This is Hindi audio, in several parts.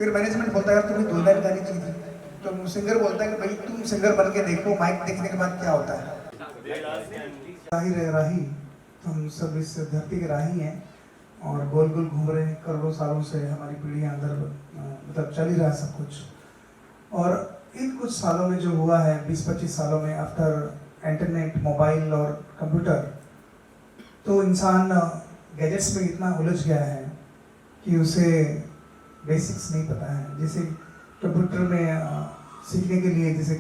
फिर मैनेजमेंट बोलता है तुम्हें 2 लाइन गानी चाहिए थी, तो सिंगर बोलता है कि भाई तुम सिंगर बन के देखो, माइक देखने के बाद क्या होता है। राही रहे राही, हम सब इस धरती के राही हैं और गोल गोल घूम रहे हैं करोड़ों सालों से। हमारी पीढ़ियां अंदर मतलब चल ही रहा है सब कुछ। और इन कुछ सालों में जो हुआ है, 20-25 सालों में, आफ्टर इंटरनेट, मोबाइल और कंप्यूटर, तो इंसान गैजेट्स में इतना उलझ गया है कि उसे बेसिक्स नहीं पता है। जैसे कंप्यूटर में सीखने के लिए जैसे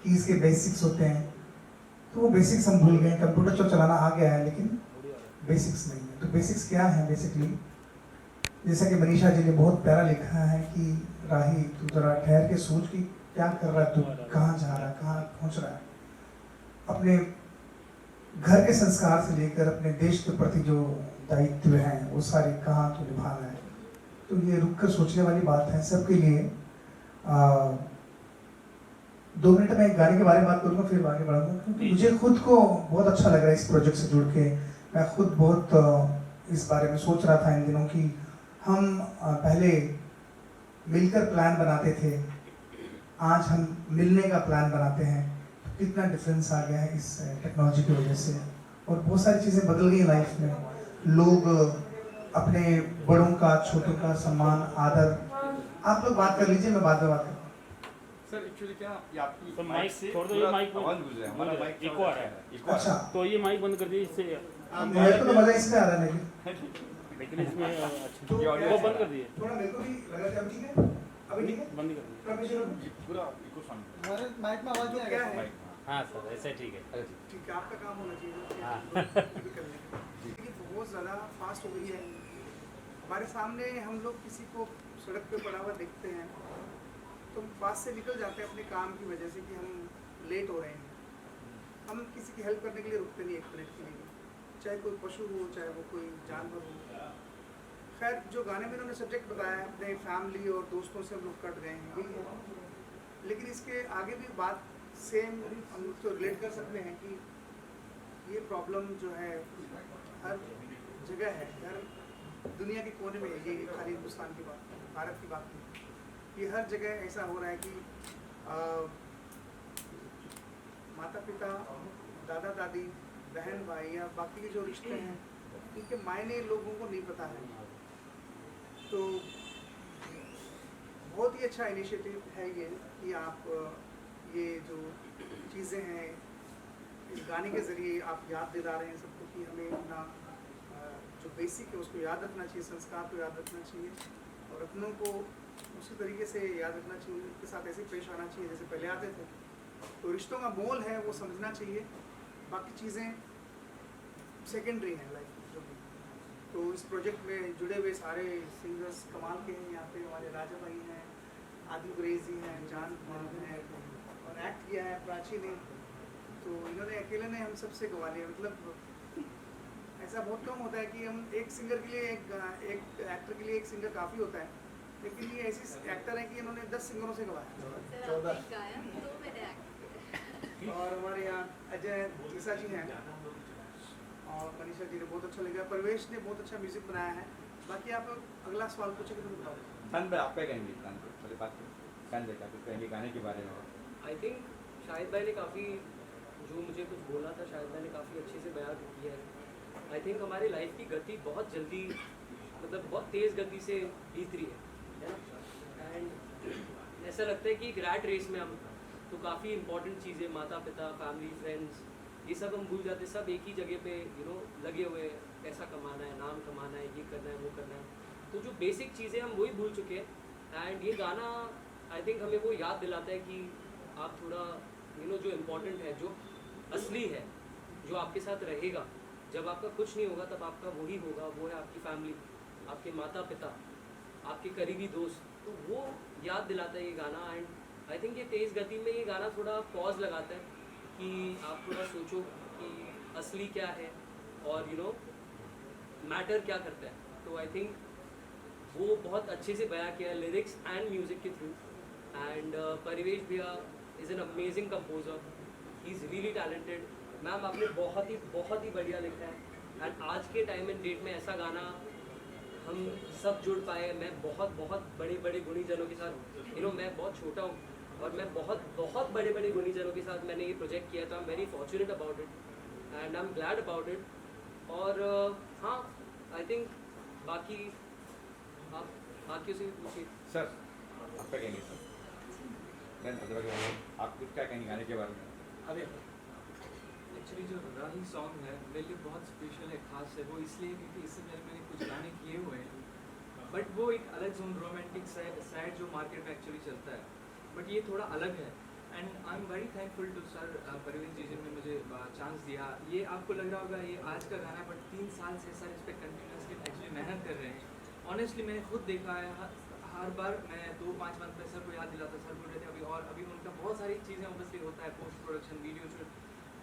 कीज़ के बेसिक्स होते हैं, तो वो बेसिक्स हम भूल गए। कंप्यूटर तो चलाना आ गया है लेकिन बेसिक्स नहीं है। तो बेसिक्स क्या है बेसिकली, जैसा कि मनीषा जी ने बहुत प्यारा लिखा है कि राही तू जरा ठहर के सोच कि क्या कर रहा है, तू कहाँ जा रहा है, कहाँ पहुँच रहा है। अपने घर के संस्कार से लेकर अपने देश के प्रति जो दायित्व हैं वो सारे कहाँ तो निभा रहा है। तो ये रुक कर सोचने वाली बात है सबके लिए। 2 मिनट में एक गाने के बारे में बात करूँगा, फिर आगे बढ़ूंगा, क्योंकि मुझे खुद को बहुत अच्छा लग रहा है इस प्रोजेक्ट से जुड़ के। मैं खुद बहुत इस बारे में सोच रहा था इन दिनों कि हम पहले मिलकर प्लान बनाते थे, आज हम मिलने का प्लान बनाते हैं। कितना डिफरेंस आ गया है इस टेक्नोलॉजी की वजह से, और बहुत सारी चीज़ें बदल गई लाइफ में। लोग अपने बड़ों का, छोटों का सम्मान, आदर, आप लोग बात कर लीजिए, मैं बाद में बात करूँगा। सर एक्चुअली क्या ये आपकी तो माइक से छोड़ दो, ये माइक आवाज गुजर रहा है, हमारा माइक इको आ रहा है। अच्छा, तो ये माइक बंद कर दीजिए, इससे मेरे को तो मजा इसमें आ रहा है लेकिन इसमें अच्छा तो वो बंद कर दिए, थोड़ा मेरे को भी लगा कि अब ठीक है, अभी ठीक है, बंद कर दिए। प्रोफेशनल पूरा इको साउंड हमारे माइक में आवाज नहीं आ क्या रही है? माइक। हाँ सर, ऐसे ठीक है। ठीक है, आपका काम होना चाहिए हाँ। ये भी करने का। लेकिन बहुत ज़्यादा फास्ट हो गई है। हमारे सामने हम लोग किसी को सड़क पे पड़ा हुआ देखते हैं तो हम पास से निकल जाते हैं अपने काम की वजह से कि हम लेट हो रहे हैं। हम किसी की हेल्प करने के लिए रुकते नहीं 1 मिनट के लिए, चाहे कोई पशु हो, चाहे वो कोई जानवर हो। खैर, जो गाने में उन्होंने सब्जेक्ट बताया है, अपने फैमिली और दोस्तों से हम लोग कट गए हैं, यही है। लेकिन इसके आगे भी बात सेम हम लोग तो रिलेट कर सकते हैं कि ये प्रॉब्लम जो है हर जगह है, हर दुनिया के कोने में है। ये खाली हिंदुस्तान की बात, भारत की बात नहीं, ये हर जगह ऐसा हो रहा है कि माता पिता, दादा दादी, बहन भाई या बाकी के जो रिश्ते हैं, इनके मायने लोगों को नहीं पता है। तो बहुत ही अच्छा इनिशिएटिव है ये कि आप ये जो चीज़ें हैं इस गाने के ज़रिए आप याद दिला रहे हैं सबको कि हमें अपना जो बेसिक है उसको याद रखना चाहिए, संस्कार को याद रखना चाहिए और अपनों को उसी तरीके से याद रखना चाहिए, उनके साथ ऐसे पेश आना चाहिए जैसे पहले आते थे। तो रिश्तों का मोल है वो समझना चाहिए, बाकी चीज़ें सेकेंडरी हैं लाइफ में जो भी। तो इस प्रोजेक्ट में जुड़े हुए सारे सिंगर्स कमाल के हैं। यहाँ पे हमारे राजा भाई हैं, आदिल गुरेज जी हैं, जान हैं, और एक्ट किया है प्राची ने। तो इन्होंने अकेले ने हम सबसे गवा लिया। मतलब ऐसा बहुत कम होता है कि हम एक सिंगर के लिए एक एक्टर के लिए एक सिंगर काफ़ी होता है, लेकिन ये ऐसी एक्टर है कि इन्होंने 10 सिंगरों से गवाया। 14। और हमारे यहाँ अजय ईसा जी हैं और मनीषा जी ने बहुत अच्छा लगा, परवेश ने बहुत अच्छा म्यूजिक बनाया है। बाकी आप अगला सवाल पूछेंगे तो बताओ। खान भाई आप क्या कहेंगे खान को पहले बात करें, खान भाई क्या कुछ कहेंगे गाने के बारे में? आई थिंक शाहिद भाई ने काफ़ी जो मुझे कुछ बोला था, शाहिद भाई ने काफ़ी अच्छे से बयान किया है। आई थिंक हमारी लाइफ की गति बहुत जल्दी, मतलब बहुत तेज़ गति से बीत रही है ना। एंड ऐसा लगता है कि एक रैट रेस में हम तो काफ़ी इंपॉर्टेंट चीज़ें, माता पिता, फैमिली, फ्रेंड्स, ये सब हम भूल जाते, सब एक ही जगह पे लगे हुए हैं, पैसा कमाना है, नाम कमाना है, ये करना है, वो करना है। तो जो बेसिक चीज़ें हम वही भूल चुके हैं। एंड ये गाना आई थिंक हमें वो याद दिलाता है कि आप थोड़ा जो इम्पोर्टेंट है, जो असली है, जो आपके साथ रहेगा जब आपका कुछ नहीं होगा, तब आपका वही होगा, वो है आपकी फैमिली, आपके माता पिता, आपके करीबी दोस्त। तो वो याद दिलाता है ये गाना। एंड आई थिंक ये तेज़ गति में ये गाना थोड़ा पॉज लगाता है कि आप थोड़ा सोचो कि असली क्या है और मैटर क्या करता है। तो आई थिंक वो बहुत अच्छे से बयां किया है लिरिक्स एंड म्यूज़िक के थ्रू। एंड परिवेश भैया is an amazing composer, he is really talented. Ma'am आपने बहुत ही बढ़िया लिखा है। एंड आज के टाइम एंड डेट में ऐसा गाना हम सब जुड़ पाए। मैं बहुत बहुत बड़े बड़े गुणीजनों के साथ मैं बहुत छोटा हूँ और मैं बहुत बहुत बड़े बड़े गुणीजनों के साथ मैंने ये प्रोजेक्ट किया था। आई am very fortunate about it and I am glad about it. और हाँ, आई थिंक बाकी आप बाकियों से भी पूछिए। सर आप क्या कहेंगे सर? आप कुछ क्या कहेंगे गाने के बारे में? अरे एक्चुअली जो राही सॉन्ग है मेरे लिए बहुत स्पेशल है, खास है। वो इसलिए क्योंकि इससे पहले मैंने कुछ गाने किए हुए हैं, बट वो एक अलग जोन रोमांटिक साइड जो मार्केट में एक्चुअली चलता है, बट ये थोड़ा अलग है। And I am very thankful to sir Parveen ji जिन्होंने मुझे चांस दिया। ये आपको लग रहा होगा ये आज का गाना है, बट 3 साल से सर इस पर कंटिन्यूसली एक्चुअली मेहनत कर रहे हैं। ऑनेस्टली मैंने खुद देखा है, हर बार मैं 2-5 मंथ में सर को याद दिलाता, सर बोल रहे थे अभी, और अभी उनका बहुत सारी चीज़ें ऑब्वियसली होता है, पोस्ट प्रोडक्शन वीडियो शूट,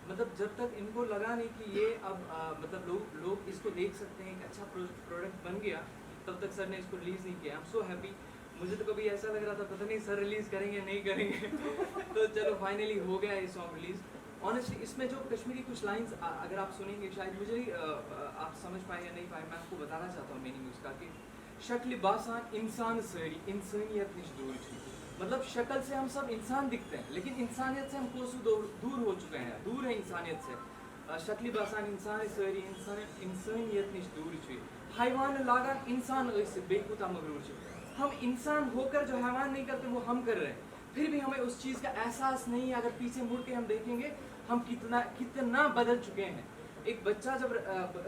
मतलब जब तक इनको लगा नहीं कि ये अब मतलब लोग इसको देख सकते हैं, एक अच्छा प्रोडक्ट बन गया, तब तक सर ने इसको रिलीज़ नहीं किया। आई एम सो हैप्पी। मुझे तो कभी ऐसा लग रहा था पता नहीं सर रिलीज़ करेंगे नहीं करेंगे तो चलो फाइनली हो गया ये सॉन्ग रिलीज़। ऑनेस्टली इसमें जो कश्मीरी कुछ लाइंस अगर आप सुनेंगे शायद मुझे आप समझ पाए या नहीं पाए, मैं आपको बताना चाहता हूँ मीनिंग उसका कि शक्ल बासान इंसान सरी इंसानियत निश दूर थी। मतलब शक्ल से हम सब इंसान दिखते हैं, लेकिन इंसानियत से हम कोसों दूर हो चुके हैं, दूर है इंसानियत से। शक्ल बासान इंसान सरी इंसानियत निश दूर थी। हैवान लागा इंसान ऐसे बेकुता मगरूर छे। हम इंसान होकर जो हैवान नहीं करते वो हम कर रहे हैं, फिर भी हमें उस चीज़ का एहसास नहीं है। अगर पीछे मुड़ के हम देखेंगे हम कितना बदल चुके हैं। एक बच्चा जब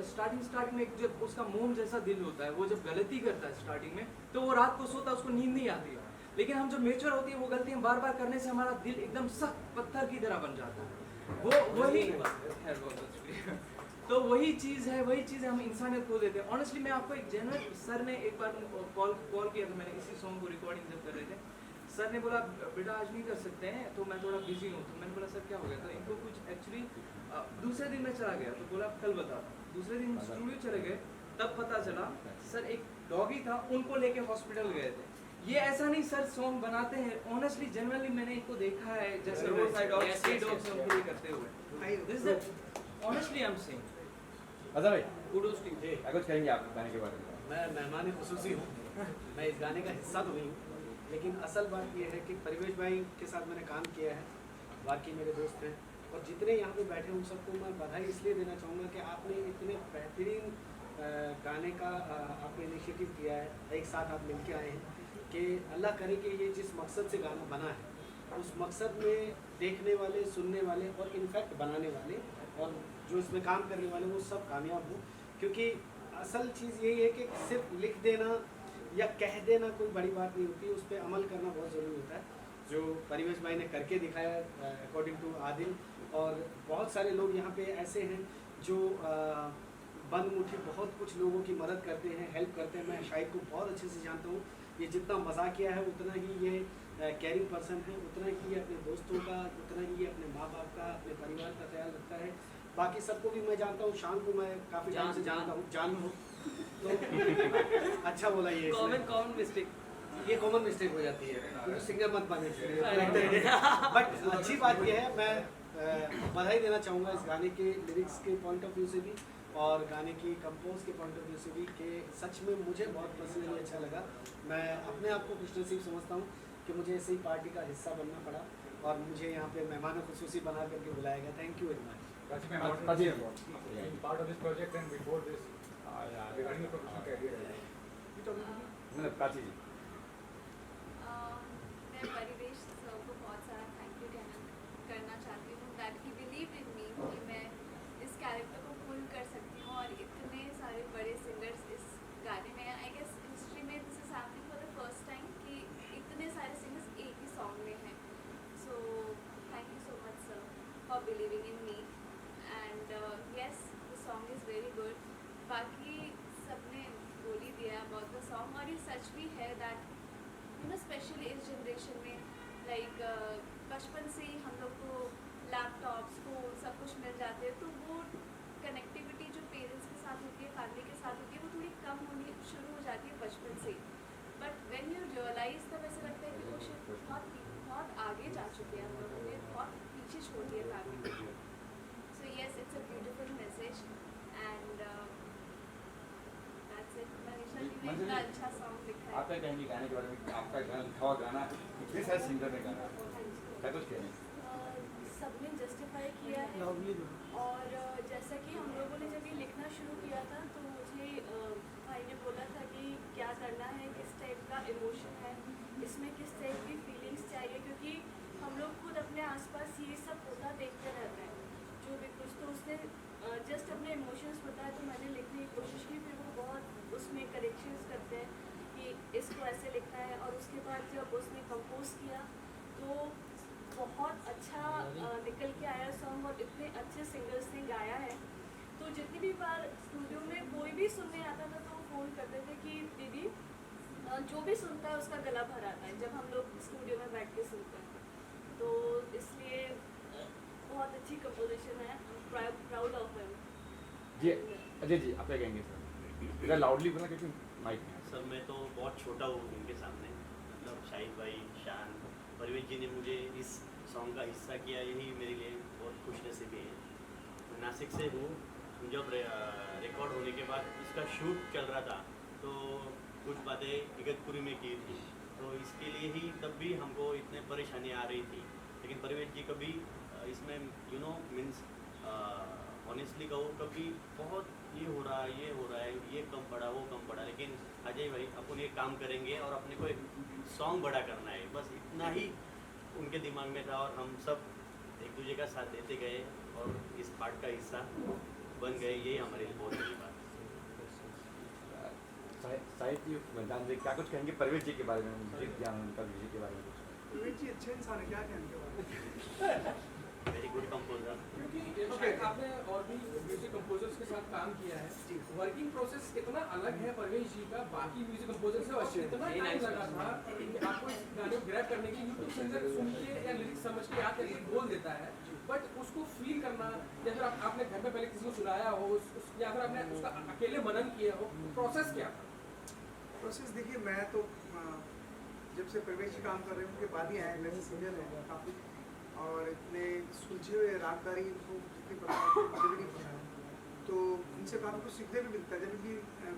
स्टार्टिंग में जब उसका मोम जैसा दिल होता है, वो जब गलती करता है स्टार्टिंग में तो वो रात को सोता है, उसको नींद नहीं आती है। लेकिन हम जब मेच्योर होती है वो गलतियाँ बार बार करने से हमारा दिल एकदम सख्त पत्थर की तरह बन जाता है। वो वही तो वही चीज़ है, वही चीज़ है, हम इंसानियत खो देते हैं। ऑनेस्टली मैं आपको एक जेन्युइन, सर ने एक बार कॉल किया था, मैंने इसी सॉन्ग को रिकॉर्डिंग जब कर रहे थे, सर ने बोला बेटा आज नहीं कर सकते हैं, तो मैं थोड़ा बिजी हूँ। तो मैंने बोला सर क्या हो गया? तो इनको कुछ एक्चुअली दूसरे दिन मैं चला गया, तो बोला कल बता। दूसरे दिन स्टूडियो चले गए, तब पता चला सर एक डॉगी था, उनको लेके हॉस्पिटल गए थे। ये ऐसा नहीं सर सॉन्ग बनाते हैं, ऑनेस्टली जनरली मैंने इनको देखा है जैसे रोड साइड डॉग्स उनके लिए करते हुए। This is honestly I am saying अच्छा भाई कुडोस टू यू। कुछ कहेंगे आप गाने के बारे में? मैं मेहमान खुसूसी हूँ, मैं इस गाने का हिस्सा तो नहीं हूँ, लेकिन असल बात यह है कि परिवेश भाई के साथ मैंने काम किया है, बाकी मेरे दोस्त हैं, और जितने यहाँ पे बैठे उन सबको मैं बधाई इसलिए देना चाहूँगा कि आपने इतने बेहतरीन गाने का आपने इनिशिएटिव किया है, एक साथ आप मिलके आए हैं कि अल्लाह करे कि ये जिस मकसद से गाना बना है उस मकसद में देखने वाले, सुनने वाले और इनफैक्ट बनाने वाले और जो इसमें काम करने वाले वो सब कामयाब हो। क्योंकि असल चीज़ यही है कि सिर्फ लिख देना या कह देना कोई बड़ी बात नहीं होती, उस पर अमल करना बहुत ज़रूरी होता है, जो परिवेश भाई ने करके दिखाया अकॉर्डिंग टू आदिल। और बहुत सारे लोग यहाँ पे ऐसे हैं जो बंद मुट्ठी बहुत कुछ लोगों की मदद करते हैं, हेल्प करते हैं। मैं शाहिद को बहुत अच्छे से जानता हूँ, ये जितना मजाकिया है उतना ही ये केयरिंग पर्सन है, उतना ही ये अपने दोस्तों का, उतना ही ये अपने माँ बाप का, अपने परिवार का ख्याल रखता है। बाकी सबको भी मैं जानता हूँ, शान को मैं काफ़ी टाइम से जानता हूँ, जान हो तो अच्छा बोला ये कॉमन मिस्टेक, ये कॉमन मिस्टेक हो जाती है, तो सिंगर मत बने। बट अच्छी बात यह है, मैं बधाई देना चाहूँगा इस गाने के लिरिक्स के पॉइंट ऑफ व्यू से भी और गाने की कंपोज के पॉइंट ऑफ व्यू से भी, कि सच में मुझे बहुत पर्सनली अच्छा लगा। मैं अपने आप को खुशनसीब समझता हूँ कि मुझे ऐसे ही पार्टी का हिस्सा बनना पड़ा और मुझे यहाँ पे मेहमान खुसूसी बना करके बुलाया गया। Thank you very much. Part of this project and before this, regarding your professional career. मतलब प्राची जी मैं परिवेश सर को बहुत सारा थैंक यू करना चाहती हूँ दैट ही बिलीव्ड इन मी कि मैं इस कैरेक्टर को फुल कर सकती हूँ और इतने सारे बड़े सिंगर्स इस गाने में, आई गेस हिस्ट्री में this is happening for the first time कि इतने सारे सिंगर्स एक ही सॉन्ग में हैं। So thank you so much sir for believing in me and yes the song is very good. बाकी सबने बोल ही दिया अबाउट द सॉन्ग, और ये सच भी है दैट यू नो स्पेशली इस जनरेशन में लाइक बचपन से ही हम लोग को लैपटॉप्स फोन सब कुछ मिल जाते हैं, तो वो कनेक्टिविटी जो पेरेंट्स के साथ होती है, फैमिली के साथ होती है, वो थोड़ी कम होनी शुरू हो जाती है बचपन से। बट व्हेन यू रियलाइज तब ऐसा लगता है कि वो शिफ्ट बहुत आगे जा चुके हैं, हम लोगों ने बहुत पीछे छोड़ दिया फैमिली को। So yes it's a beautiful message and that's it. Manisha ने इतना अच्छा सॉन्ग लिखा है। आप क्या कहेंगे गाने के बारे में? आपका गाना लिखा हुआ गाना कितने सारे सिंगर ने गाना क्या कुछ कहेंगे? सबने जस्टिफाई किया है और जैसा कि हम लोगों ने जब ये लिखना शुरू किया था तो मुझे भाई ने बोला था कि क्या करना है, किस टाइप का इमोशन है इसमें, किस टाइप की फीलिंग्स चाहिए, क्योंकि हम लोग खुद अपने आसपास ये सब होता देखते रहते हैं जो भी कुछ। तो उसने जस्ट अपने इमोशंस बताया तो मैंने लिखने की कोशिश की, फिर वो बहुत उसमें करेक्शंस करते हैं कि इसको ऐसे लिखना है। और उसके बाद जब उसने कंपोज किया तो बहुत अच्छा निकल के आया सॉन्ग और इतने अच्छे सिंगर्स ने गाया है। तो जितनी भी बार स्टूडियो में कोई भी सुनने आता था तो वो फ़ोन करते थे कि दीदी जो भी सुनता है उसका गला भर आता है जब हम लोग स्टूडियो में बैठ के सुनते हैं। तो इसलिए बहुत अच्छी कंपोजिशन है, प्राउड ऑफ हिम। जी अजय जी आप क्या कहेंगे सर? इधर लाउडली बोला क्योंकि माइक में है। सर मैं तो बहुत छोटा हूँ उनके सामने, मतलब शाहिद भाई, शान, परवेज जी ने मुझे इस सॉन्ग का हिस्सा किया, यही मेरे लिए बहुत खुशनसीबी है। मैं नासिक से हूँ, जब रिकॉर्ड होने के बाद इसका शूट चल रहा था तो कुछ बातें इगतपुरी में की थी, तो इसके लिए ही तब भी हमको इतने परेशानी आ रही थी। लेकिन परवेज जी कभी इसमें यू नो मीन्स ऑनेस्टली कहो कभी बहुत ये हो रहा है, ये हो रहा है, ये कम पड़ा, वो कम पड़ा, लेकिन अजय भाई अपन ये काम करेंगे और अपने को एक सॉन्ग बड़ा करना है, बस इतना ही उनके दिमाग में था। और हम सब एक दूसरे का साथ देते गए और इस पार्ट का हिस्सा बन गए, यही हमारे लिए बहुत बड़ी बात है। साहित्य जी मैदान जी क्या कुछ कहेंगे परवेज जी के बारे में, म्यूजिक ज्ञान उनका म्यूजिक के बारे में कुछ? परवेज जी अच्छे इंसान है, क्या कहेंगे? Very good composer. क्योंकि आपने और भी म्यूजिक कंपोजर्स के साथ काम किया है, वर्किंग प्रोसेस कितना अलग है परवेज जी का बाकी म्यूजिक कंपोजर से, और कितना टाइम लगा था कि आपको इस गाने को ग्रैब करने की? यूट्यूब सिंगर सुन के या लिरिक्स समझ के याद करके बोल देता है, बट उसको फील करना, या फिर आपने घर में पहले किसी को सुनाया हो या फिर आपने उसका अकेले मनन किया हो, प्रोसेस क्या था? प्रोसेस देखिए, मैं तो जब से परवेज जी काम कर रहे हैं उनके बाद ही आए, वैसे सीनियर है काफ़ी, और इतने सुलझे हुए रागदारी उनको जितनी पता है मुझे भी नहीं पता है, तो इनसे काफ़ी कुछ सीखने भी मिलता है। जब भी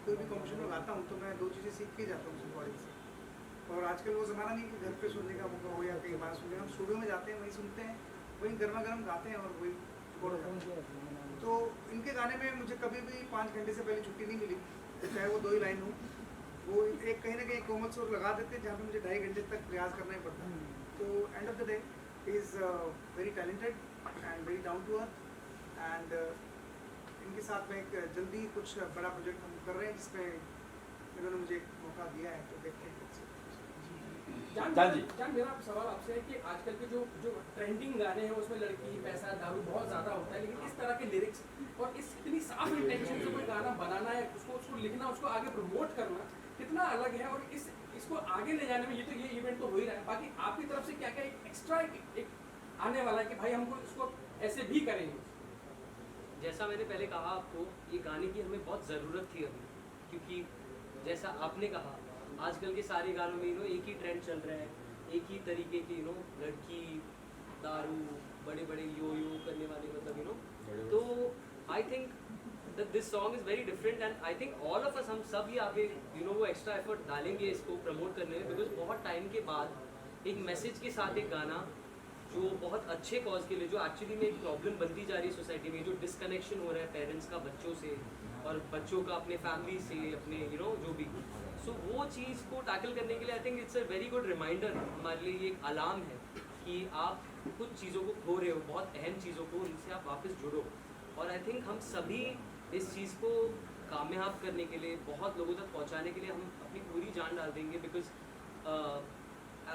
कोई भी कॉम्पिटिशन में गाता हूँ तो मैं 2 चीज़ें सीख के जाता हूँ उस रिकॉर्डिंग से। और आजकल वो ज़माना नहीं कि घर पे सुनने का मौका हो या कहीं बाहर सुनने, हम स्टूडियो में जाते हैं, वहीं सुनते हैं, वहीं गर्मा गर्म गाते हैं और वही रिकॉर्ड हो जाता है। तो इनके गाने में मुझे कभी भी 5 घंटे से पहले छुट्टी नहीं मिली, चाहे वो 2 ही लाइन हो, वो एक कहीं ना कहीं कोमल सुर लगा देते हैं जहाँ पे मुझे 2.5 घंटे तक प्रयास करना ही पड़ता है। तो end of the day is very talented and very down to earth, and इनके साथ में एक जल्दी कुछ बड़ा प्रोजेक्ट हम कर रहे हैं जिसमें इन्होंने मुझे एक मौका दिया है, तो देखते हैं। जान मेरा सवाल आपसे है कि आजकल के जो ट्रेंडिंग गाने हैं उसमें लड़की, पैसा, दारू बहुत ज़्यादा होता है, लेकिन इस तरह के लिरिक्स और इस इतनी साफ इंटेंशन से कोई गाना बनाना है, उसको लिखना, उसको आगे प्रमोट करना कितना अलग है, और इसको आगे ले जाने में ये इवेंट तो हो ही रहा है, बाकी आपकी तरफ से क्या क्या एक्स्ट्रा एक आने वाला है कि भाई हमको इसको ऐसे भी करेंगे? जैसा मैंने पहले कहा आपको, ये गाने की हमें बहुत ज़रूरत थी अभी, क्योंकि जैसा आपने कहा आजकल के सारे गानों में एक ही ट्रेंड चल रहा है, एक ही तरीके की लड़की, दारू, बड़े बड़े यो करने वाले, मतलब तो I think that this song is very different and I think all of us, हम सब ही आगे वो एक्स्ट्रा एफर्ट डालेंगे इसको प्रमोट करने में, बिकॉज बहुत टाइम के बाद एक मैसेज के साथ एक गाना जो बहुत अच्छे कॉज के लिए, जो एक्चुअली में एक प्रॉब्लम बनती जा रही है सोसाइटी में, जो डिस्कनेक्शन हो रहा है पेरेंट्स का बच्चों से और बच्चों का अपने फैमिली से, अपने जो भी, सो वो चीज़ को टैकल करने के लिए I think it's a very good reminder, हमारे लिए ये एक अलार्म है कि आप कुछ चीज़ों को खो रहे हो, बहुत अहम चीज़ों को, उनसे आप वापस जुड़ो। और आई थिंक हम सभी इस चीज़ को कामयाब करने के लिए, बहुत लोगों तक पहुंचाने के लिए हम अपनी पूरी जान डाल देंगे, बिकॉज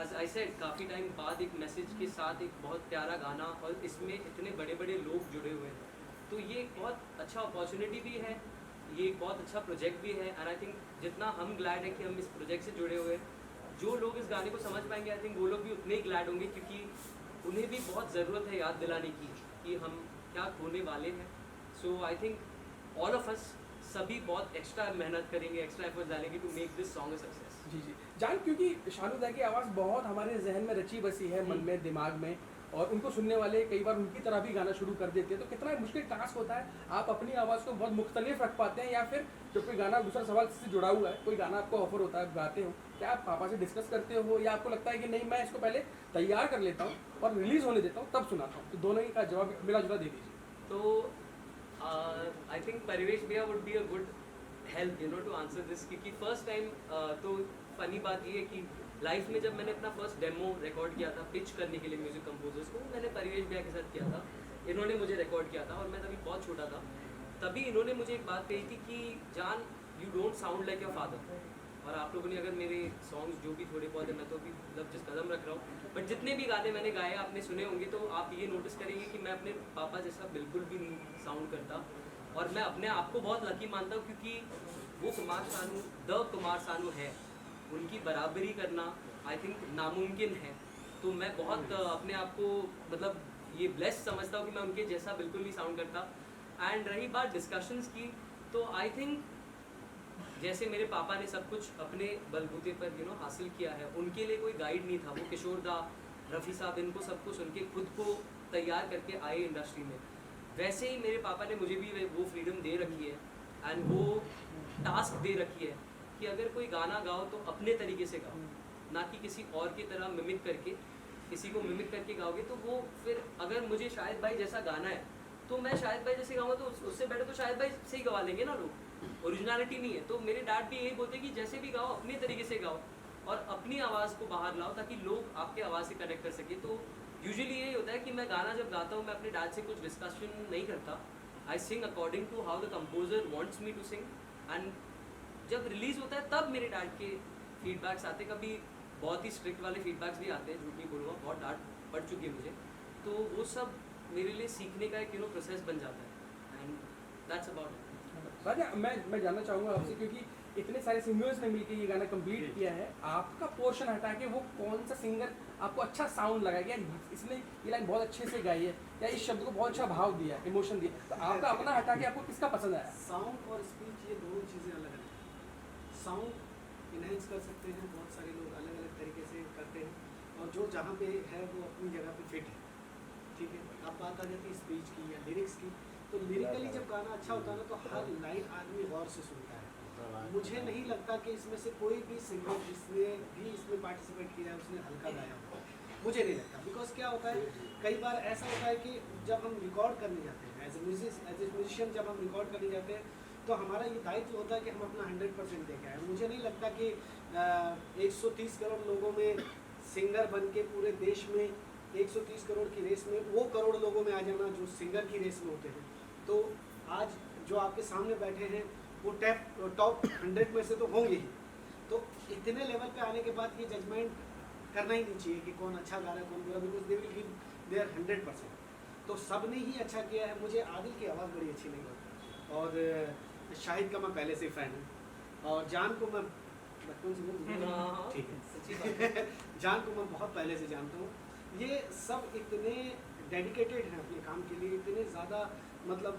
एज आई सेड काफ़ी टाइम बाद एक मैसेज के साथ एक बहुत प्यारा गाना, और इसमें इतने बड़े बड़े लोग जुड़े हुए हैं, तो ये एक बहुत अच्छा अपॉर्चुनिटी भी है, ये एक बहुत अच्छा प्रोजेक्ट भी है। एंड आई थिंक जितना हम ग्लैड है कि हम इस प्रोजेक्ट से जुड़े हुए हैं, जो लोग इस गाने को समझ पाएंगे आई थिंक वो लोग भी उतने ही ग्लैड होंगे, क्योंकि उन्हें भी बहुत ज़रूरत है याद दिलाने की कि हम क्या खोने वाले हैं। So I think all of us सभी बहुत एक्स्ट्रा मेहनत करेंगे, एक्स्ट्रा एफर्ट डालेंगे to make this song a success. जी जान, क्योंकि शानुदा की आवाज़ बहुत हमारे जहन में रची बसी है, मन में, दिमाग में, और उनको सुनने वाले कई बार उनकी तरह भी गाना शुरू कर देते हैं, तो कितना मुश्किल टास्क होता है, आप अपनी आवाज़ को बहुत मुख्तलिफ रख पाते हैं, या फिर जब कोई गाना, दूसरा सवाल से जुड़ा हुआ है, कोई गाना आपको ऑफर होता है, आप गाते हो, क्या आप पापा से डिस्कस करते हो, या आपको लगता है कि नहीं मैं इसको पहले तैयार कर लेता हूँ और रिलीज़ होने देता हूँ तब सुनाता हूँ? तो दोनों ही का जवाब मिला जुला दे दीजिए। तो आई थिंक परिवेश भैया would be a good help to answer this, क्योंकि फर्स्ट टाइम तो फनी बात ये है कि लाइफ में जब मैंने अपना फर्स्ट डेमो रिकॉर्ड किया था पिच करने के लिए म्यूजिक कंपोजर्स को, मैंने परिवेश भैया के साथ किया था। इन्होंने मुझे रिकॉर्ड किया था और मैं तभी बहुत छोटा था। तभी इन्होंने मुझे एक बात कही थी कि जान, you don't sound like your father. और आप लोगों ने अगर मेरे सॉन्ग्स जो भी थोड़े बहुत है, मैं तो अभी मतलब जिस कदम रख रहा हूँ, बट जितने भी गाने मैंने गाए आपने सुने होंगे, तो आप ये नोटिस करेंगे कि मैं अपने पापा जैसा बिल्कुल भी नहीं साउंड करता। और मैं अपने आप को बहुत लकी मानता हूँ, क्योंकि वो कुमार सानू, द कुमार सानू है, उनकी बराबरी करना आई थिंक नामुमकिन है। तो मैं बहुत अपने आप को मतलब ये ब्लेस्ड समझता हूँ कि मैं उनके जैसा बिल्कुल नहीं साउंड करता। एंड रही बात डिस्कशंस की, तो आई थिंक जैसे मेरे पापा ने सब कुछ अपने बलबूते पर हासिल किया है, उनके लिए कोई गाइड नहीं था। वो किशोर दा, रफ़ी साहब, इनको सब कुछ उनके खुद को तैयार करके आए इंडस्ट्री में। वैसे ही मेरे पापा ने मुझे भी वो फ्रीडम दे रखी है एंड वो टास्क दे रखी है कि अगर कोई गाना गाओ तो अपने तरीके से गाओ, ना कि किसी और की तरह मिमिक करके। किसी को मिमिक करके गाओगे तो वो फिर, अगर मुझे शाहिद भाई जैसा गाना है तो मैं शाहिद भाई जैसे गाऊंगा, तो उससे बेटर तो शाहिद भाई से ही गवा लेंगे ना लोग। ओरिजिनलिटी नहीं है। तो मेरे डैड भी यही बोलते कि जैसे भी गाओ अपने तरीके से गाओ और अपनी आवाज़ को बाहर लाओ, ताकि लोग आपके आवाज़ से कनेक्ट कर सके। तो यूजुअली यही होता है कि मैं गाना जब गाता हूँ, मैं अपने डैड से कुछ डिस्कशन नहीं करता। I sing according to how the composer wants me to sing. And जब रिलीज़ होता है तब मेरे डैड के फीडबैक्स आते हैं। कभी बहुत ही स्ट्रिक्ट वाले फीडबैक्स भी आते हैं, झूठ नहीं बोलूँगा, बहुत डांट पड़ चुकी है मुझे। तो वो सब मेरे लिए सीखने का एक प्रोसेस बन जाता है। And that's about it. Raja, मैं जानना चाहूँगा आपसे, क्योंकि इतने सारे सिंगर्स ने मिलकर ये गाना कंप्लीट किया है, आपका पोर्शन हटा के वो कौन सा सिंगर आपको अच्छा साउंड लगा कि यार इसने ये लाइन बहुत अच्छे से गाई है, या इस शब्द को बहुत अच्छा भाव दिया, इमोशन दिया, तो आपका अपना हटा के आपको किसका पसंद आया? साउंड और स्पीच, ये दोनों चीज़ें अलग अलग हैं। साउंड इनहेंस कर सकते हैं, बहुत सारे लोग अलग अलग तरीके से करते हैं, और जो जहाँ पे है वो अपनी जगह पे फिट है, ठीक है। अब बात आ जाती है स्पीच की या लिरिक्स की, तो लिरिकली जब गाना अच्छा होता है ना, तो हर लाइन आदमी गौर से सुनता है। मुझे नहीं लगता कि इसमें से कोई भी सिंगर जिसने भी इसमें पार्टिसिपेट किया है उसने हल्का गाया होगा, मुझे नहीं लगता। बिकॉज क्या होता है, कई बार ऐसा होता है कि जब हम रिकॉर्ड करने जाते हैं एज ए म्यूजिशियन, जब हम रिकॉर्ड करने जाते हैं तो हमारा ये दायित्व होता है कि हम अपना 100% दे के आए। मुझे नहीं लगता कि 130 करोड़ लोगों में सिंगर बन के पूरे देश में 130 करोड़ की रेस में वो करोड़ लोगों में आ जाना जो सिंगर की रेस में होते हैं। तो आज जो आपके सामने बैठे हैं वो टॉप 100 में से तो होंगे ही। तो इतने लेवल पे आने के बाद ये जजमेंट करना ही नहीं चाहिए कि कौन अच्छा गा रहा है कौन बुरा, because they will give their 100%। तो सब ने ही अच्छा किया है। मुझे आदिल की आवाज़ बड़ी अच्छी लगी, और शाहिद का मैं पहले से फ़ैन हूँ, और जान को मैं बचपन से ठीक है सच्ची बात है। जान को मैं बहुत पहले से जानता हूँ। ये सब इतने डेडिकेटेड हैं अपने काम के लिए, इतने ज़्यादा मतलब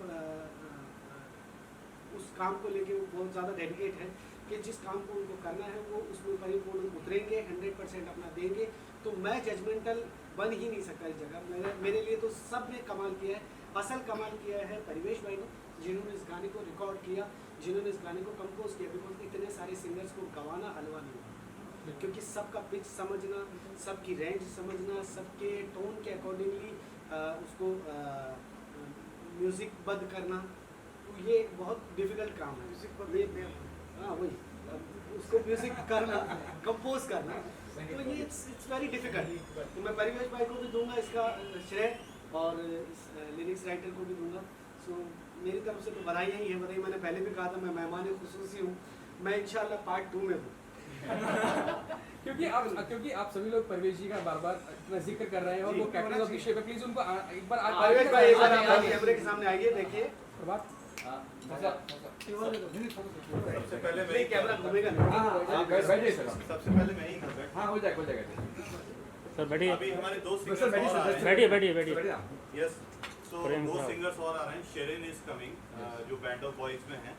उस काम को लेके वो बहुत ज़्यादा डेडिकेट है कि जिस काम को उनको करना है वो उसमें परिपूर्ण उतरेंगे, 100% अपना देंगे। तो मैं जजमेंटल बन ही नहीं सकता इस जगह। मेरे लिए तो सब ने कमाल किया है। असल कमाल किया है परिवेश भाई ने, जिन्होंने इस गाने को रिकॉर्ड किया, जिन्होंने इस गाने को कंपोज किया। बिकॉज इतने सारे सिंगर्स को गवाना हलवा नहीं हुआ, क्योंकि सबका पिच समझना, सबकी रेंज समझना, सबके टोन के अकॉर्डिंगली उसको म्यूज़िक बद्ध करना, तो ये बहुत डिफ़िकल्ट काम है। ये हाँ वही, उसको म्यूज़िक करना, कंपोज करना, तो ये इट्स वेरी डिफ़िकल्ट। तो मैं परिवेश भाई को भी दूंगा इसका श्रेय, और इस लिरिक्स राइटर को भी दूंगा। सो मेरी तरफ से तो बधाई ही है। बधाई, मैंने पहले भी कहा था, मैं मेहमान खुसूसी हूँ। मैं इंशाल्लाह पार्ट 2 में हूँ। क्योंकि आप सभी लोग परवेश जी का बार-बार इतना जिक्र कर रहे हैं, और वो कैप्टन ऑफ द शिप है, प्लीज उनको एक बार परवेश भाई एक बार आप कैमरे के सामने आइए, देखिए। सबसे पहले मैं कैमरा घूमेगा सबसे पहले मैं ही हाँ हो जाएगा सर, बैठिए। अभी हमारे दो सिंगर्स बैठिए। यस, सो प्रेम दो साहब। सिंगर्स और आ रहे हैं। शेरिन इज कमिंग, जो बैंड ऑफ बॉयज में हैं,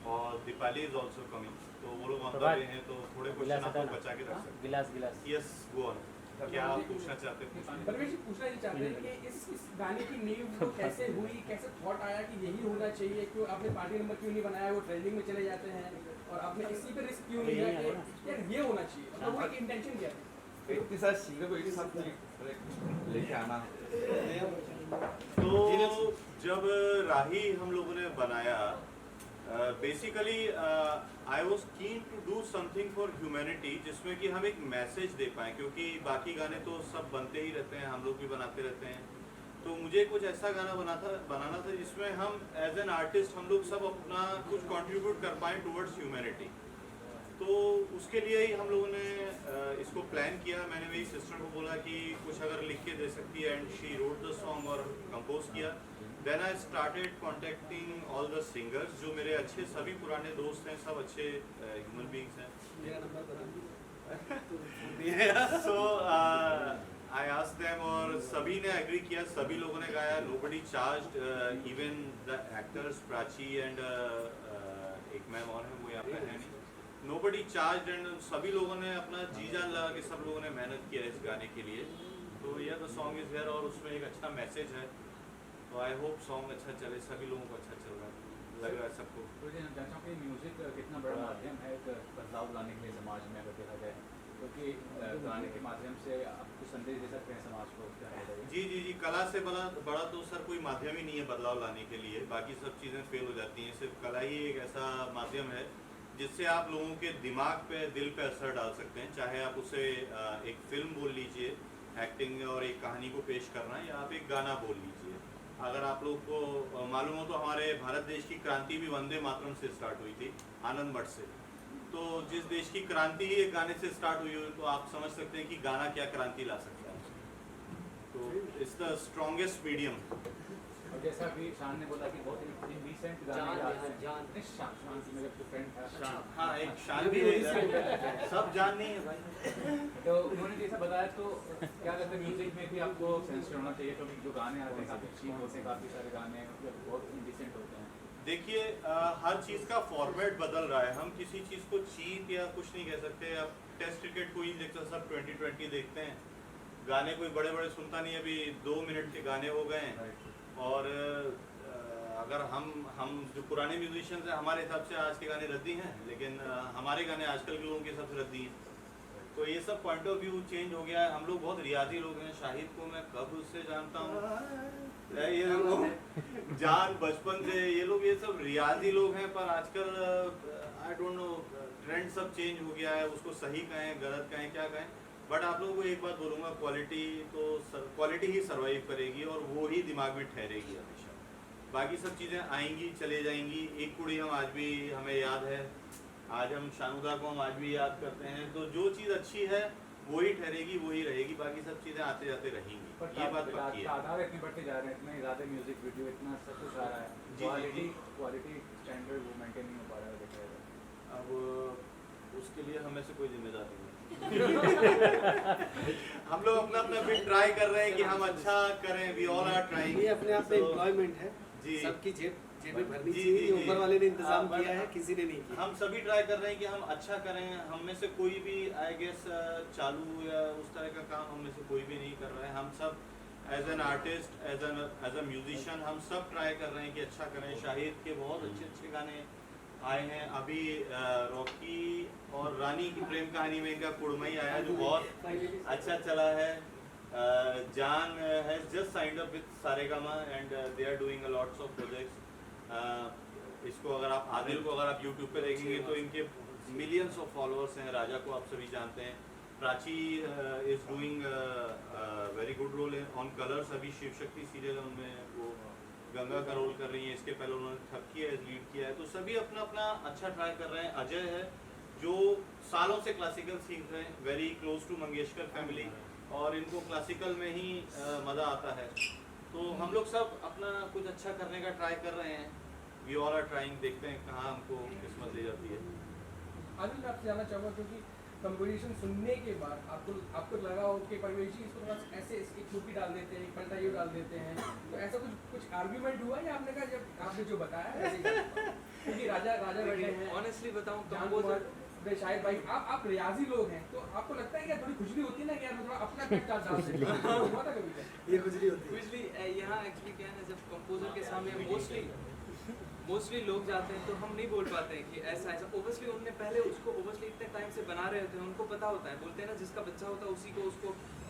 और दीपाली इज आल्सो कमिंग। तो वो लोग वहाँ पे हैं, तो थोड़े क्वेश्चन आपको बचा के रख सकते गिलास हैं। Yes, go on. क्या आप पूछना चाहते हैं? परवेश जी पूछना ये चाहते हैं कि इस गाने की नींव तो कैसे हुई, कैसे थॉट आया कि यही होना चाहिए, क्यों आपने पार्टी नंबर क्यों नहीं बनाया, वो ट्रेंडिंग में चले जाते हैं, और आपने इसी पे रिस्क क्यों लिया कि यार ये होना चाहिए, मतलब वो एक इंटेंशन क्या है? इतने सारे सिंगर को एक साथ लेके आना। तो जब राही हम लोगों ने बनाया, basically I was keen to do something for humanity, जिसमें कि हम एक मैसेज दे पाएँ, क्योंकि बाकी गाने तो सब बनते ही रहते हैं, हम लोग भी बनाते रहते हैं। तो मुझे कुछ ऐसा गाना बनाना था जिसमें हम एज एन आर्टिस्ट हम लोग सब अपना कुछ कंट्रीब्यूट कर पाएँ टुवर्ड्स ह्यूमैनिटी। तो उसके लिए ही हम लोगों ने इसको प्लान किया। मैंने मेरी सिस्टर को बोला कि कुछ अगर लिख के दे सकती है, and she wrote the song और कंपोज किया। Then I started contacting all the singers, जो मेरे अच्छे सभी पुराने दोस्त हैं, सब अच्छे ह्यूमन बीइंग्स हैं। मेरा नंबर बता सो आई आस्क्ड देम और सभी ने एग्री किया, सभी लोगों ने गाया। Nobody charged, even the actors Prachi and एक मैम और है, वो यहाँ पे है नहीं। नोबडी चार्ज्ड एंड सभी लोगों ने अपना जी जान लगा कि सब लोगों ने मेहनत किया इस गाने के लिए। तो यह द सॉन्ग इज हियर और उसमें एक अच्छा मैसेज है। तो आई होप सॉन्ग अच्छा चले, सभी लोगों को अच्छा चल रहा है, लग रहा है सबको। तो ये जानना चाहूँ कि म्यूज़िक कितना बड़ा माध्यम है एक बदलाव लाने के लिए समाज में, अगर देखा जाए क्योंकि गाने के माध्यम से आप कुछ संदेश दे सकते हैं समाज को। जी, कला से बड़ा तो सर कोई माध्यम ही नहीं है बदलाव लाने के लिए, बाकी सब चीज़ें फेल हो जाती हैं। सिर्फ कला ही एक ऐसा माध्यम है जिससे आप लोगों के दिमाग पे, दिल पे असर डाल सकते हैं। चाहे आप उसे एक फिल्म बोल लीजिए, एक्टिंग और एक कहानी को पेश करना, या आप एक गाना बोल लीजिए। अगर आप लोग को मालूम हो तो हमारे भारत देश की क्रांति भी वंदे मातरम से स्टार्ट हुई थी, आनंद मठ से। तो जिस देश की क्रांति ही एक गाने से स्टार्ट हुई हो, तो आप समझ सकते हैं कि गाना क्या क्रांति ला सकता है। तो इट्स द स्ट्रॉन्गेस्ट मीडियम। और जैसा अभी शान ने बोला कि बहुत रिसेंट गाने शान से मेरा फ्रेंड था। हाँ, एक शान भी है, सब जान नहीं है भाई। तो उन्होंने जैसा बताया, तो क्या कहते हैं म्यूजिक में भी आपको सेंस होना चाहिए, क्योंकि जो गाने आते हैं काफ़ी चीप होते हैं, काफ़ी सारे गाने मतलब बहुत इंडिसेंट होते हैं। देखिए, हर चीज़ का फॉर्मेट बदल रहा है। हम किसी चीज़ को चीप या कुछ नहीं कह सकते। अब टेस्ट क्रिकेट कोई नहीं देखता, सब 2020 देखते हैं। गाने कोई बड़े बड़े सुनता नहीं, अभी 2 मिनट के गाने हो गए हैं। और अगर हम जो पुराने म्यूजिशियंस हैं, हमारे हिसाब से आज के गाने रद्दी हैं, लेकिन हमारे गाने आजकल के लोगों के हिसाब से रद्दी हैं। तो ये सब पॉइंट ऑफ व्यू चेंज हो गया है। हम लोग बहुत रियाजी लोग हैं। शाहिद को मैं कब उससे जानता हूँ, ये लोग जान बचपन से, ये लोग ये सब रियाजी लोग हैं। पर आजकल आई डोंट नो, ट्रेंड सब चेंज हो गया है। उसको सही कहें, गलत कहें, क्या कहें, बट आप लोगों को एक बात बोलूँगा, क्वालिटी ही सर्वाइव करेगी और वो ही दिमाग में ठहरेगी हमेशा। बाकी सब चीज़ें आएंगी, चले जाएंगी। एक कुड़ी हम आज भी हमें याद है, आज हम शानुदा को हम आज भी याद करते हैं। तो जो चीज़ अच्छी है वही ठहरेगी, वही रहेगी। बाकी सब चीज़ें आते जाते रहेंगी, ये बात पक्की है। आधार इतने बढ़ते जा रहे हैं, इतने ज़्यादा म्यूजिक वीडियो, इतना सब कुछ आ रहा है, क्वालिटी स्टैंडर्ड वो मेंटेन नहीं हो पा रहा है, देखा जाए। अब उसके लिए हमें से कोई जिम्मेदारी नहीं। हम लोग अपना अपना भी ट्राई कर रहे हैं कि हम अच्छा करें। We all are trying. ये अपने आप में एम्प्लॉयमेंट है जी, सबकी जेबें भरनी चाहिए। ऊपर वाले ने इंतजाम किया है, किसी ने नहीं किया। हम सभी ट्राई कर रहे हैं कि हम अच्छा करें। हम में से कोई भी आई गेस चालू या उस तरह का काम हम में से कोई भी नहीं कर रहा है। हम सब as an artist, as a musician, हम सब ट्राई कर रहे हैं कि अच्छा करें। शाहिद के बहुत अच्छे अच्छे गाने आए हैं। अभी रॉकी और रानी की प्रेम कहानी में इनका कुड़मई आया, जो बहुत अच्छा चला है। Jaan has just signed up with Saregama and they are doing a lots of projects. इसको अगर आप आदिल को अगर आप यूट्यूब पे देखेंगे तो इनके मिलियंस ऑफ फॉलोअर्स हैं। राजा को आप सभी जानते हैं। Prachi is doing very good roll on colours. अभी शिव शक्ति सीरियल है, उनमें वो गंगा का रोल कर रही है। इसके पहले उन्होंने ठप्की है लीड किया है। तो सभी अपना अपना अच्छा ट्राई कर रहे हैं। अजय है जो सालों से क्लासिकल सीख रहे हैं, very close to Mangeshkar family, और इनको क्लासिकल में ही मज़ा आता है। तो हम लोग सब अपना कुछ अच्छा करने का ट्राई कर रहे हैं। We all are trying. देखते हैं कहाँ हमको किस्मत ले जाती है। आदिल, मैं आपसे जानना चाहूँगा, क्योंकि कंपोजिशन सुनने के बाद आपको लगा हो कि परवेश जी इसको थोड़ा ऐसे एक छुट्टी डाल देते हैं, एक पलटा ये डाल देते हैं, तो ऐसा कुछ आर्ग्यूमेंट हुआ या आपने कहा जब आपने जो बताया ऐसे ही? क्योंकि राजा बैठे हैं। ऑनेस्टली बताऊं, शायद भाई आप रियाजी लोग हैं, तो आपको लगता है कि थोड़ी खुजली होती है ना कि यार थोड़ा अपना क्या डाल सकते हैं? हुआ था कभी? ये खुजली होती है। यूजली यहाँ एक्चुअली क्या है ना, जब कंपोजर के सामने मोस्टली लोग जाते हैं तो हम नहीं बोल पाते हैं कि ऐसा ऐसा। ओबियसली उनने पहले उसको ओबियसली इतने टाइम से बना रहे होते हैं, उनको पता होता है, बोलते हैं ना जिसका बच्चा होता है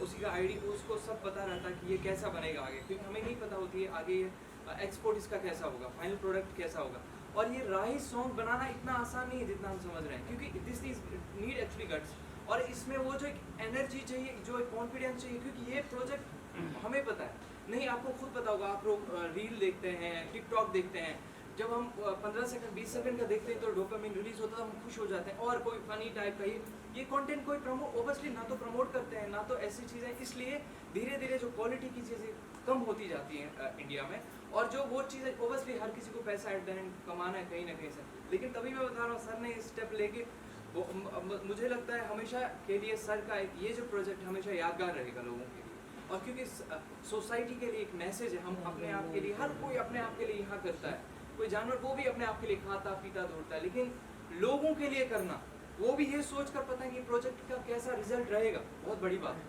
उसी का आईडी को उसको सब पता रहता है कि ये कैसा बनेगा आगे, क्योंकि हमें नहीं पता होती है आगे एक्सपोर्ट इसका कैसा होगा, फाइनल प्रोडक्ट कैसा होगा। और ये राही सॉन्ग बनाना इतना आसान नहीं है जितना हम समझ रहे हैं, क्योंकि this is need actually guts, और इसमें वो जो एक एनर्जी चाहिए, जो एक कॉन्फिडेंस चाहिए, क्योंकि ये प्रोजेक्ट हमें पता है नहीं, आपको खुद पता होगा। आप लोग रील देखते हैं, टिकटॉक देखते हैं, जब हम 15 सेकंड 20 सेकंड का देखते हैं तो डोपामिन रिलीज होता है, हम खुश हो जाते हैं। और कोई फनी टाइप का ये कंटेंट कोई ओबियसली ना तो प्रमोट करते हैं ना तो ऐसी चीज़ें, इसलिए धीरे धीरे जो क्वालिटी की चीज़ें कम होती जाती हैं इंडिया में। और जो वो चीज़ें ओबियसली हर किसी को पैसा एट द एंड कमाना है कहीं ना कहीं से, लेकिन तभी मैं बता रहा हूँ सर ने स्टेप लेके वो मुझे लगता है हमेशा के लिए सर का एक ये जो प्रोजेक्ट हमेशा यादगार रहेगा लोगों के लिए। और क्योंकि सोसाइटी के लिए एक मैसेज है, हम अपने आप के लिए, हर कोई अपने आप के लिए यहाँ करता है, कोई जानवर वो भी अपने आप के लिए खाता पीता दौड़ता है, लेकिन लोगों के लिए करना, वो भी ये सोच कर पता है कि प्रोजेक्ट का कैसा रिजल्ट रहेगा, बहुत बड़ी बात है।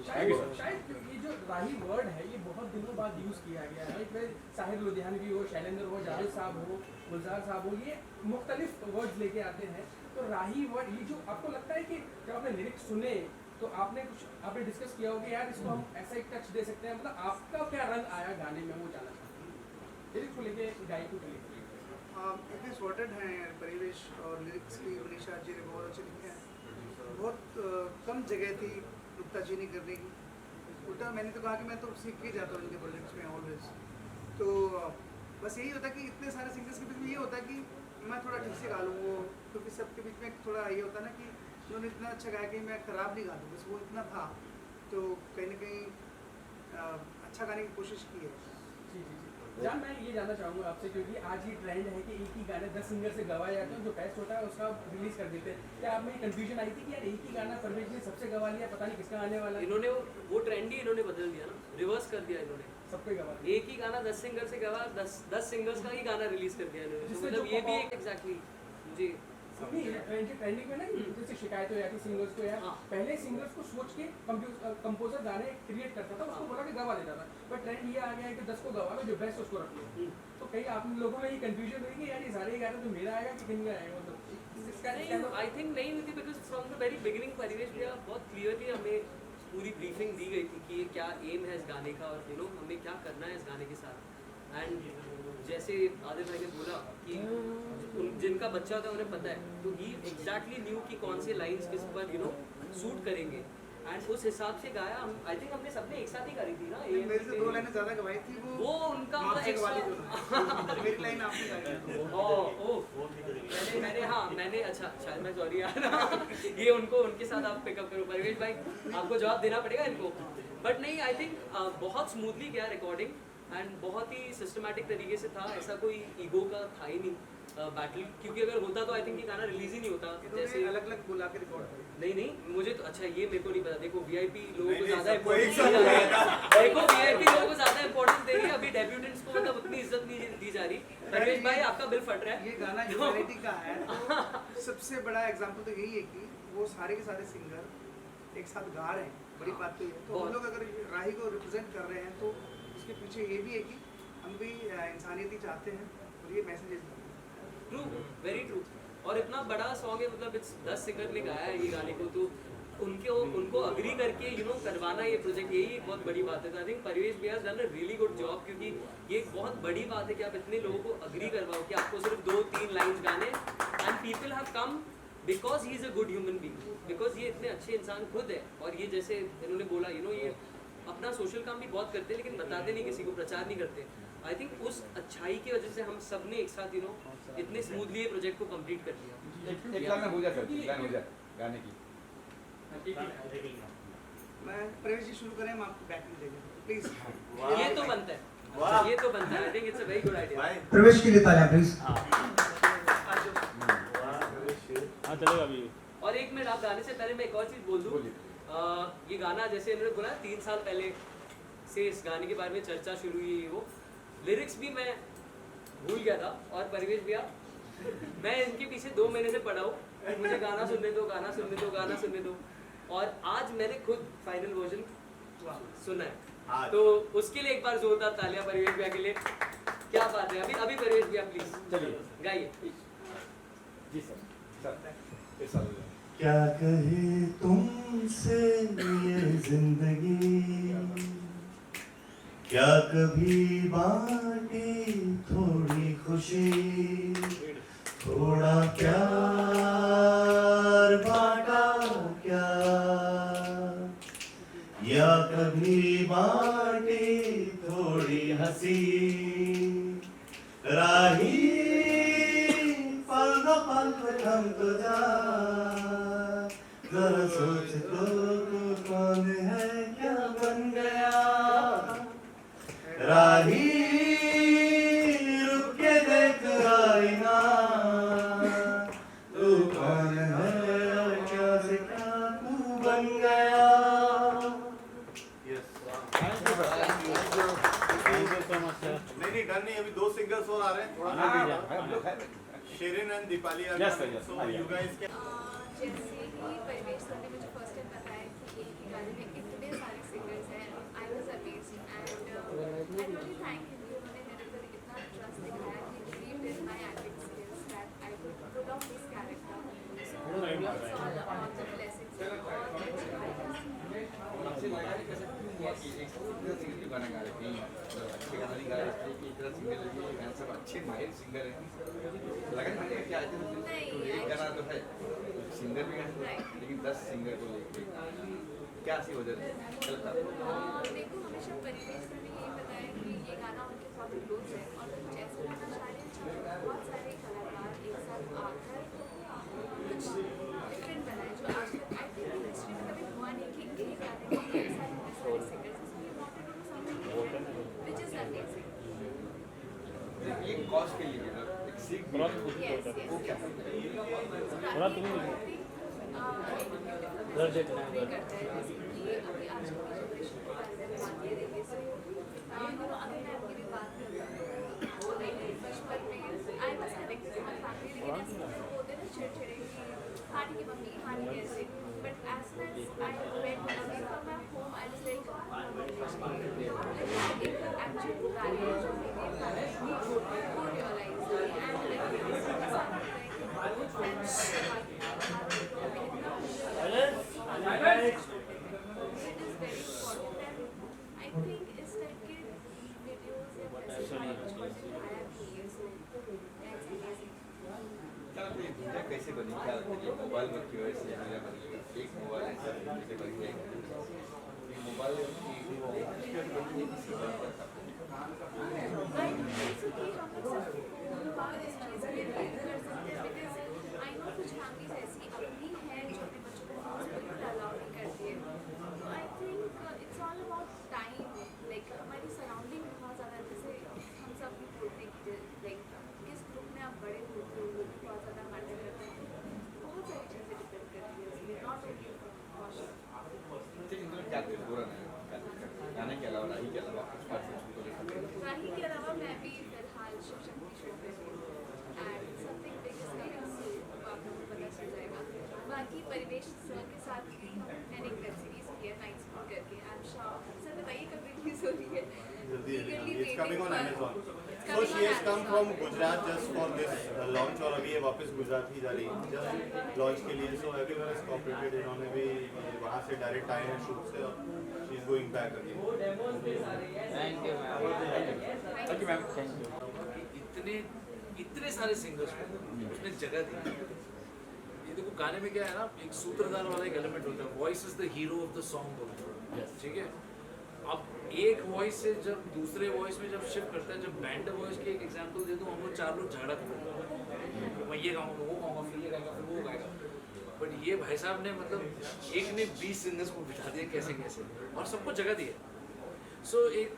शायद ये जो राही वर्ड है ये बहुत दिनों बाद यूज किया गया है, चाहे साहिर लुधियानवी हो, शैलेंद्र हो, जावेद साहब हो, गुलजार साहब हो, ये मुख्तलिफ वर्ड्स लेके आते हैं। तो राही वर्ड ये जो आपको लगता है कि जब आपने लिरिक्स सुने तो आपने डिस्कस किया होगा यार इसको हम ऐसा एक टच दे सकते हैं, मतलब आपका क्या रंग आया गाने में, वो जानना चाहता हूँ लिरिक्स को लेके, गायकों को लेके। इतने सॉर्टेड हैं परिवेश, और लिरिक्स की मनीषा जी ने बहुत अच्छे लिखे हैं। बहुत कम जगह थी नुक्ताचीनी करने की, उल्टा मैंने तो कहा कि मैं तो सीख के जाता हूँ इनके प्रोजेक्ट्स में ऑलवेज। तो बस यही होता है कि इतने सारे सिंगर्स के बीच में ये होता है कि मैं थोड़ा ठीक से गा लूँ वो, क्योंकि सबके बीच में थोड़ा ये होता है ना कि उन्होंने इतना अच्छा गाया कि मैं ख़राब नहीं गा दूँ, बस वो इतना था। तो कहीं ना कहीं अच्छा गाने की कोशिश की है। जी जी जी जान, मैं ये जानना चाहूँगा आपसे, क्योंकि आज ये ट्रेंड है कि एक ही गाने 10 सिंगर से गवाए जाते हैं, जो बेस्ट होता है उसका रिलीज कर देते हैं। क्या आप में कंफ्यूजन आई थी कि यार एक ही गाना परवेश ने सबसे गवा लिया, पता नहीं किसका आने वाला है? इन्होंने वो ट्रेंड ही इन्होंने बदल दिया ना, रिवर्स कर दिया इन्होंने, सबको गवा दिया। एक ही गाना 10 सिंगर से गवा, 10 सिंगर्स का ही गाना रिलीज कर दिया इन्होंने। जिससे मतलब जो ये भी pop- एक एग्जैक्टली मुझे ट्रेंडिंग में ना जैसे शिकायत हो जाती सिंगर्स को, यार हाँ। पहले सिंगर्स को सोच के कंपोजर गाने क्रिएट करता था, उसको बोला कि गवा देता था, बट ट्रेंड ये आ गया है कि 10 को गवा लो, जो बेस्ट उसको रख लो। तो कहीं आप लोगों में ये कंफ्यूजन हुई कि यार ये सारे गाने तो मेरा आएगा कि किन का आएगा, मतलब इसका नहीं, आई थिंक नहीं हुई थी, because from the very beginning परिवेश भैया बहुत क्लियरली हमें पूरी ब्रीफिंग दी गई थी कि ये क्या एम है इस गाने का, और यू नो हमें क्या करना है इस गाने के साथ। एंड जैसे आदिल भाई ने बोला कि जिनका बच्चा था उन्हें पता है, तो ही एग्जैक्टली न्यू कि कौन से लाइंस किस पर यू नो सूट करेंगे, एंड उस हिसाब से गाया। आई थिंक हमने सबने एक साथ ही गाई थी ना, मेरे से 2 लाइनें ज़्यादा गवाई थी, वो उनका आपसे extra- गवाई थी। मेरी लाइन आपने गाई थी। मैंने अच्छा शायद मैं सॉरी यार ये उनके साथ आप पिकअप करो परिवेश भाई, आपको जवाब देना पड़ेगा इनको। बट नहीं, आई थिंक बहुत स्मूथली गया रिकॉर्डिंग, एंड बहुत ही सिस्टमैटिक तरीके से था, ऐसा कोई ईगो का था ही नहीं बैटल, क्योंकि अगर होता तो आई थिंक ये गाना रिलीज ही नहीं होता। जैसे अलग अलग बुला के रिकॉर्ड नहीं मुझे तो अच्छा ये मेरे को नहीं पता। देखो वीआईपी लोगों को ज्यादा इम्पोर्टेंस देखो वीआईपी लोगों को ज्यादा इम्पोर्टेंस दे रही है, अभी डेब्यूटेंट्स को मतलब उतनी इज्जत नहीं दी जा रही। परवेश भाई आपका बिल फट रहा है। ये गाना ह्यूमैनिटी का है, तो सबसे बड़ा एग्जांपल तो यही है कि वो सारे के सारे सिंगर एक साथ गा रहे हैं, बड़ी बात तो ये। तो हम लोग अगर राही को रिप्रेजेंट कर रहे हैं तो उसके पीछे ये भी है कि हम भी इंसानियत ही चाहते हैं, और ये मैसेज ट्रू, वेरी ट्रू। और इतना बड़ा सॉन्ग है, मतलब 10 सिंगर ने गाया है ये गाने को, तो उनको अग्री करके यू नो करवाना ये प्रोजेक्ट, यही एक बहुत बड़ी बात है। आई थिंक परिवेश भैया has done a really good job, क्योंकि ये एक बहुत बड़ी बात है कि आप इतने लोगों को अग्री करवाओ कि आपको सिर्फ 2-3 लाइन्स गाने, and people have come because he is a good human being, because ये इतने अच्छे इंसान खुद है। और ये जैसे इन्होंने बोला यू नो ये अपना सोशल काम भी बहुत करते हैं, लेकिन बताते नहीं किसी को, प्रचार नहीं करते। आई थिंक उस अच्छाई की वजह से हम सब ने एक साथ यू नो इतने स्मूथली ये प्रोजेक्ट को कंप्लीट कर दिया। एक लाइन में हो जाए सर, लाइन हो जाए गाने की। मैं प्रवेश जी शुरू करें, हम आपको बैक में देंगे प्लीज। ये तो बनता है, ये तो बनता है। आई think it's a very good idea. प्रवेश के लिए तालियां प्लीज। हाँ चलेगा अभी। और एक मिनट, आप गाने से पहले मैं एक और चीज़ बोल दूँ। ये गाना जैसे इन्होंने बोला 3 साल पहले से इस गाने के बारे में चर्चा शुरू हुई, वो लिरिक्स भी मैं भूल गया था। और परिवेश भैया मैं इनके पीछे 2 महीने से पढ़ा हूँ, कि मुझे गाना सुनने दो, गाना सुनने दो, गाना सुनने दो। और आज मैंने खुद फाइनल वर्जन सुना है, तो उसके लिए एक बार जोरदार तालियां परिवेश भैया के लिए। क्या बात है। अभी परिवेश भैया प्लीज चलिए गाइए। जी सर। क्या कहे तुमसे ये जिंदगी, क्या कभी बांटे थोड़ी खुशी, थोड़ा प्यार बांटा क्या, या कभी बांटे थोड़ी हंसी, राही पल दो पल पे थम तो जा, जरा सोच तो तू कौन है क्या बन गया, राही रुक के देख आईना, तू कौन है क्या से क्या तू बन गया। Thank you so much sir. नहीं डन नहीं, अभी 2 सिंगर्स और आ रहे हैं, शेरिन एंड दीपाली आ Yes, sir, yes, so you guys can जैसे ही परिवेश सर ने मुझे फर्स्ट टाइम बताया कि एक ही गाने में इतने सारे सिंगर्स हैं, I was amazed and I really thank him. उन्होंने मेरे पर इतना ट्रस्ट दिखाया कि believed in my acting skills that I could pull off this character. So it's all about the blessings and all आपसे लगा कि एक सिंगर गाना गा रहे हैं, अच्छे गाना नहीं गा रहे थे कि इतना सिंगर लगे, गाना सब अच्छे माहिर सिंगर हैं, लगा नहीं कि आज एक गाना तो है सिंगर भी गाना, लेकिन 10 सिंगर को लेके क्या सी वजह है चलता? मेरे को हमेशा परिवेश सर ने यही बताया कि ये गाना उनके बहुत क्लोज है और वो कुछ ऐसा गाना चाह रहे हैं जो बहुत सारे कलाकार एक साथ आकर कुछ डिफरेंट बनाए, जो आज तक आई थिंक हिस्ट्री में कभी हुआ नहीं कि एक गाने में कई सारे सिंगर्स which is amazing. ये कॉज के लिए ना एक सीख भी है। Yes, yes. वो क्या है? थोड़ा तुम घर देखना है घर। कैसे बनी क्या मोबाइल में क्यों ऐसे दुनिया बनी, एक मोबाइल ऐसा कैसे बन गया, मोबाइल गाने के अलावा राही के अलावा राही के अलावा मैं भी फिलहाल शिव शक्ति शो पे हूँ and something big is coming soon, आपको पता चल जाएगा। बाकी परिवेश सर के साथ भी मैंने एक वेब सीरीज की है नाइट स्कूल करके, आई एम श्योर सर बताइए कब रिलीज हो रही है। It's coming on Amazon. So she has come from Gujarat just for this launch और अभी ये वापस गुजरात ही जा रही है just launch के लिए, so everyone has cooperated, इन्होंने भी वहाँ से डायरेक्ट आए हैं शूट से और she is going back again. Thank you ma'am. Thank you ma'am. Thank you. इतने सारे सिंगर्स को उसने जगह दी। ये देखो गाने में क्या है ना, एक सूत्रधार वाला एक एलिमेंट होता है, voice is the hero of the song बोलते हैं, ठीक है। अब एक वॉइस से जब दूसरे वॉइस में जब शिफ्ट करता है, जब बैंड वॉइस की एक एग्जांपल दे दूं, हम लोग 4 लोग झगड़ा करेंगे, मैं ये गाऊंगा वो गाऊंगा फिर ये गाएगा फिर वो गाएगा, बट ये भाई साहब ने मतलब एक ने 20 सिंगर्स को बिठा दिया कैसे कैसे और सबको जगह दी है। सो एक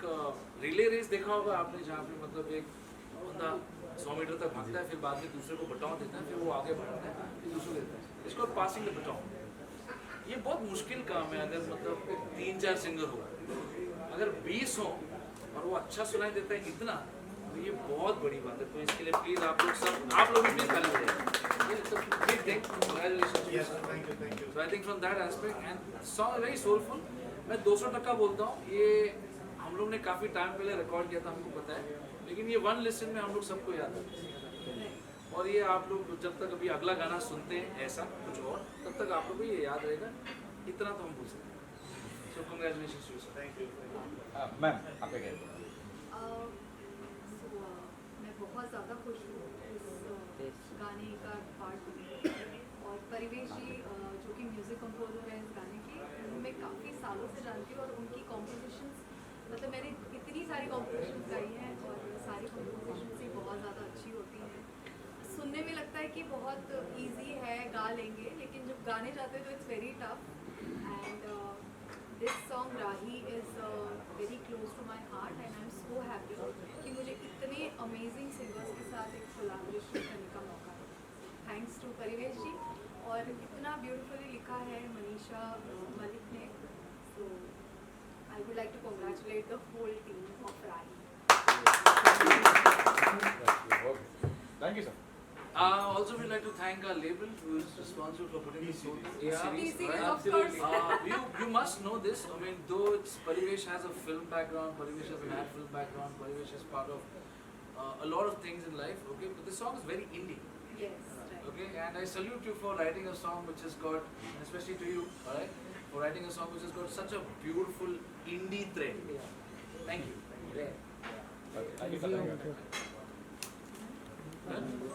रिले रेस देखा होगा आपने, जहाँ पे मतलब एक बंदा 100 मीटर तक भागता है, फिर बाद में दूसरे को बटाव देता है, फिर वो आगे बढ़ता है, फिर दूसरे को देता है, इसको पासिंग द बटाव। ये बहुत मुश्किल काम है। अगर मतलब 3-4 सिंगर हो, अगर 20 हो और वो अच्छा सुनाई देता है इतना, तो ये बहुत बड़ी बात है। तो इसके लिए प्लीज़ आप लोग भी please it's a big thing. Congratulations to you, Yes, sir. thank you. So I think from that aspect and song is very soulful. मैं 200% बोलता हूँ, ये हम लोग ने काफी टाइम पहले रिकॉर्ड किया था, हमको पता है, लेकिन ये वन लिसन में हम लोग सबको याद है। और ये आप लोग जब तक अभी अगला गाना सुनते हैं ऐसा कुछ और, तब तक आप लोग को ये याद रहेगा, इतना तो हम पूछ सकते हैं। So congratulations to you, sir. Thank you. Ma'am आपका क्या है? मैं बहुत ज़्यादा खुश हूँ इस गाने का पार्ट होने और परिवेश जी जो कि म्यूज़िक कंपोजर है इस गाने के, मैं काफ़ी सालों से जानती हूँ और उनकी कॉम्पोजिशंस, मतलब मैंने इतनी सारी कॉम्पोजिशंस गाई हैं और सारी कॉम्पोजिशंस ही बहुत ज़्यादा अच्छी होती हैं। सुनने में लगता है कि बहुत इजी है, गा लेंगे, लेकिन जब गाने जाते हैं तो it's very tough. And this song Raahi is very close to my heart and I am so happy कि मुझे इतने अमेजिंग सिंगर्स के साथ एक कोलैबोरेशन करने का मौका है। थैंक्स टू परिवेश जी, और इतना ब्यूटीफुली लिखा है मनीषा मलिक ने। So I would like to congratulate the whole team of Rahi. Thank you, sir. Also, we'd like to thank our label who is responsible for putting this whole series. TCS, Right? of course. You must know this. I mean, though it's Parivesh has a film background, Parivesh has an ad film background, Parivesh is part of a lot of things in life. Okay, but this song is very indie. Yes, right. Okay, and I salute you for writing a song which has got, especially to you, alright, for writing a song which has got such a beautiful indie thread. Thank you. Okay, thank you, sir. Thank you. Good?